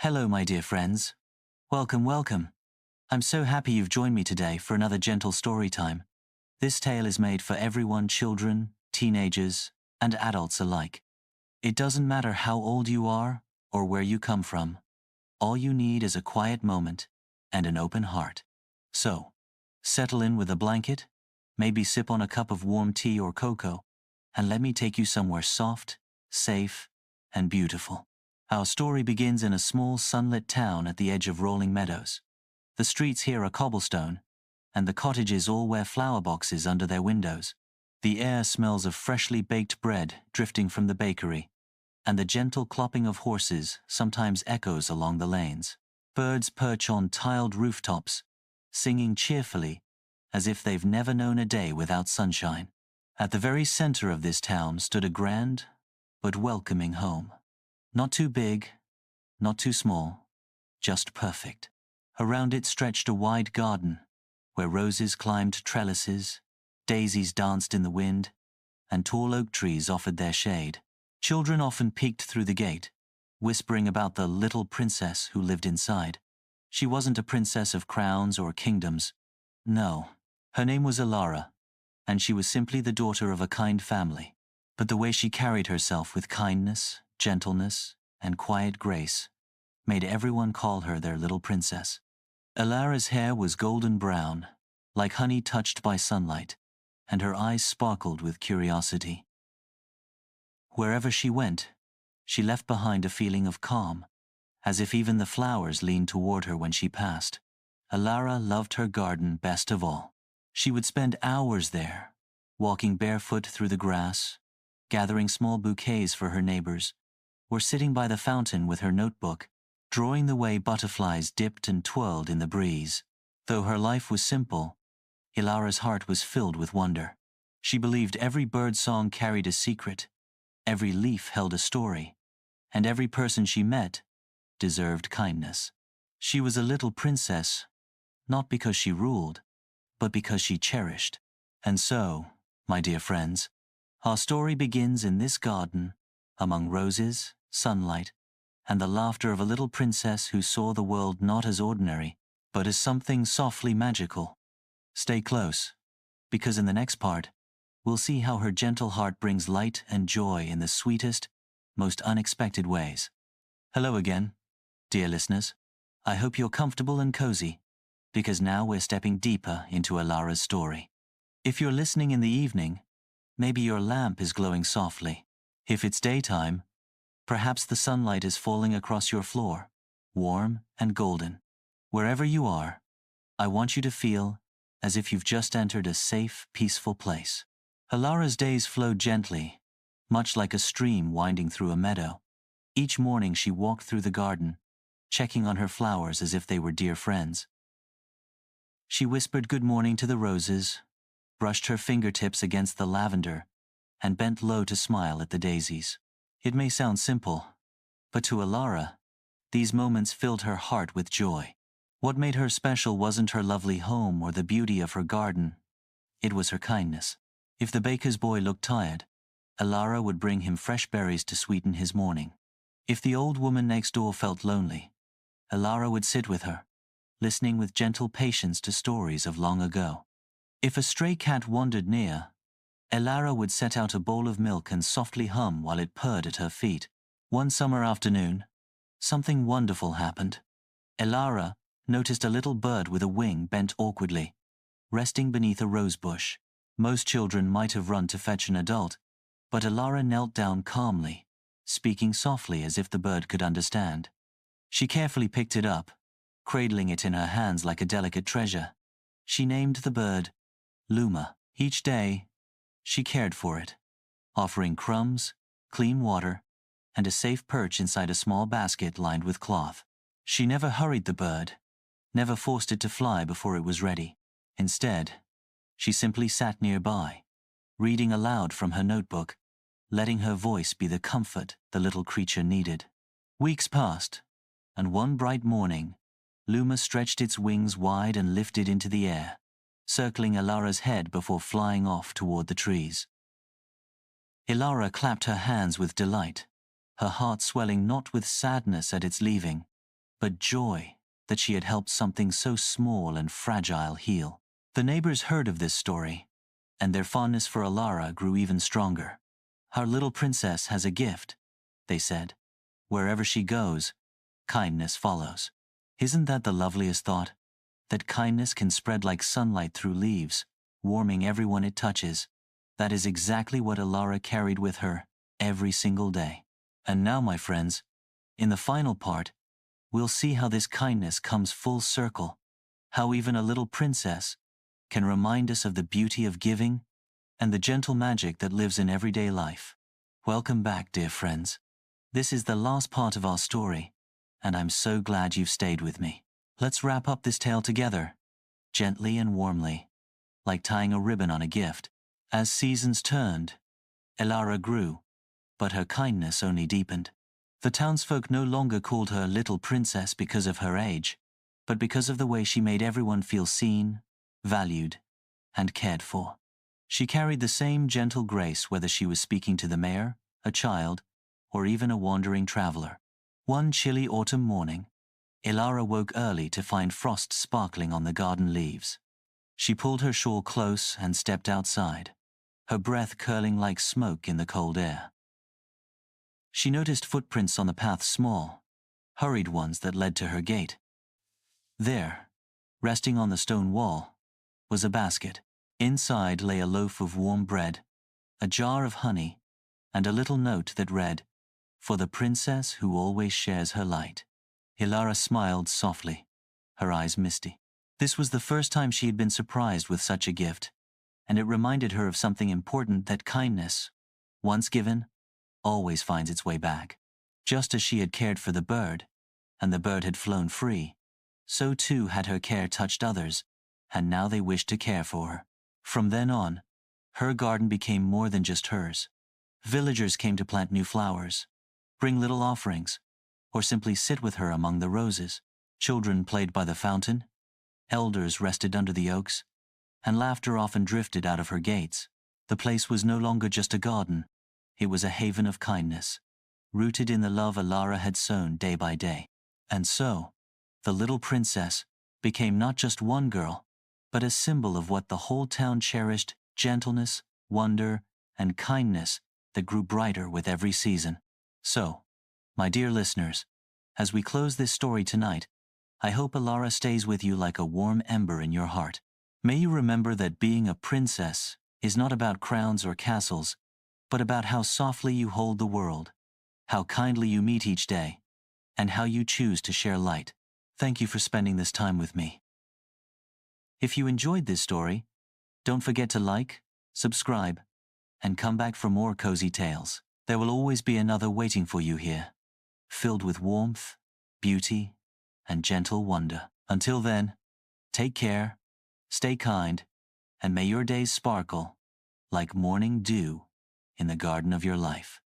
Hello, my dear friends. Welcome, welcome. I'm so happy you've joined me today for another gentle story time. This tale is made for everyone, children, teenagers, and adults alike. It doesn't matter how old you are or where you come from. All you need is a quiet moment and an open heart. So, settle in with a blanket, maybe sip on a cup of warm tea or cocoa, and let me take you somewhere soft, safe, and beautiful. Our story begins in a small sunlit town at the edge of rolling meadows. The streets here are cobblestone, and the cottages all wear flower boxes under their windows. The air smells of freshly baked bread drifting from the bakery, and the gentle clopping of horses sometimes echoes along the lanes. Birds perch on tiled rooftops, singing cheerfully as if they've never known a day without sunshine. At the very center of this town stood a grand but welcoming home. Not too big, not too small, just perfect. Around it stretched a wide garden, where roses climbed trellises, daisies danced in the wind, and tall oak trees offered their shade. Children often peeked through the gate, whispering about the little princess who lived inside. She wasn't a princess of crowns or kingdoms. No, her name was Alara, and she was simply the daughter of a kind family. But the way she carried herself with kindness, gentleness, and quiet grace made everyone call her their little princess. Alara's hair was golden brown, like honey touched by sunlight, and her eyes sparkled with curiosity. Wherever she went, she left behind a feeling of calm, as if even the flowers leaned toward her when she passed. Alara loved her garden best of all. She would spend hours there, walking barefoot through the grass, gathering small bouquets for her neighbors, or sitting by the fountain with her notebook, drawing the way butterflies dipped and twirled in the breeze. Though her life was simple, Alara's heart was filled with wonder. She believed every bird song carried a secret, every leaf held a story, and every person she met deserved kindness. She was a little princess, not because she ruled, but because she cherished. And so, my dear friends, our story begins in this garden, among roses, sunlight, and the laughter of a little princess who saw the world not as ordinary, but as something softly magical. Stay close, because in the next part, we'll see how her gentle heart brings light and joy in the sweetest, most unexpected ways. Hello again, dear listeners. I hope you're comfortable and cozy, because now we're stepping deeper into Alara's story. If you're listening in the evening, maybe your lamp is glowing softly. If it's daytime, perhaps the sunlight is falling across your floor, warm and golden. Wherever you are, I want you to feel as if you've just entered a safe, peaceful place. Alara's days flowed gently, much like a stream winding through a meadow. Each morning she walked through the garden, checking on her flowers as if they were dear friends. She whispered good morning to the roses, brushed her fingertips against the lavender, and bent low to smile at the daisies. It may sound simple, but to Alara, these moments filled her heart with joy. What made her special wasn't her lovely home or the beauty of her garden. It was her kindness. If the baker's boy looked tired, Alara would bring him fresh berries to sweeten his morning. If the old woman next door felt lonely, Alara would sit with her, listening with gentle patience to stories of long ago. If a stray cat wandered near, Alara would set out a bowl of milk and softly hum while it purred at her feet. One summer afternoon, something wonderful happened. Alara noticed a little bird with a wing bent awkwardly, resting beneath a rose bush. Most children might have run to fetch an adult, but Alara knelt down calmly, speaking softly as if the bird could understand. She carefully picked it up, cradling it in her hands like a delicate treasure. She named the bird Luma. Each day, she cared for it, offering crumbs, clean water, and a safe perch inside a small basket lined with cloth. She never hurried the bird, never forced it to fly before it was ready. Instead, she simply sat nearby, reading aloud from her notebook, letting her voice be the comfort the little creature needed. Weeks passed, and one bright morning, Luma stretched its wings wide and lifted into the air, circling Alara's head before flying off toward the trees. Alara clapped her hands with delight, her heart swelling not with sadness at its leaving, but joy that she had helped something so small and fragile heal. The neighbors heard of this story, and their fondness for Alara grew even stronger. "Our little princess has a gift," they said. "Wherever she goes, kindness follows." Isn't that the loveliest thought? That kindness can spread like sunlight through leaves, warming everyone it touches. That is exactly what Alara carried with her every single day. And now, my friends, in the final part, we'll see how this kindness comes full circle, how even a little princess can remind us of the beauty of giving and the gentle magic that lives in everyday life. Welcome back, dear friends. This is the last part of our story, and I'm so glad you've stayed with me. Let's wrap up this tale together, gently and warmly, like tying a ribbon on a gift. As seasons turned, Alara grew, but her kindness only deepened. The townsfolk no longer called her Little Princess because of her age, but because of the way she made everyone feel seen, valued, and cared for. She carried the same gentle grace whether she was speaking to the mayor, a child, or even a wandering traveler. One chilly autumn morning, Alara woke early to find frost sparkling on the garden leaves. She pulled her shawl close and stepped outside, her breath curling like smoke in the cold air. She noticed footprints on the path, small, hurried ones that led to her gate. There, resting on the stone wall, was a basket. Inside lay a loaf of warm bread, a jar of honey, and a little note that read, "For the princess who always shares her light." Alara smiled softly, her eyes misty. This was the first time she had been surprised with such a gift, and it reminded her of something important, that kindness, once given, always finds its way back. Just as she had cared for the bird, and the bird had flown free, so too had her care touched others, and now they wished to care for her. From then on, her garden became more than just hers. Villagers came to plant new flowers, bring little offerings, or simply sit with her among the roses. Children played by the fountain, elders rested under the oaks, and laughter often drifted out of her gates. The place was no longer just a garden, it was a haven of kindness, rooted in the love Alara had sown day by day. And so, the little princess became not just one girl, but a symbol of what the whole town cherished: gentleness, wonder, and kindness that grew brighter with every season. So, my dear listeners, as we close this story tonight, I hope Alara stays with you like a warm ember in your heart. May you remember that being a princess is not about crowns or castles, but about how softly you hold the world, how kindly you meet each day, and how you choose to share light. Thank you for spending this time with me. If you enjoyed this story, don't forget to like, subscribe, and come back for more cozy tales. There will always be another waiting for you here, filled with warmth, beauty, and gentle wonder. Until then, take care, stay kind, and may your days sparkle like morning dew in the garden of your life.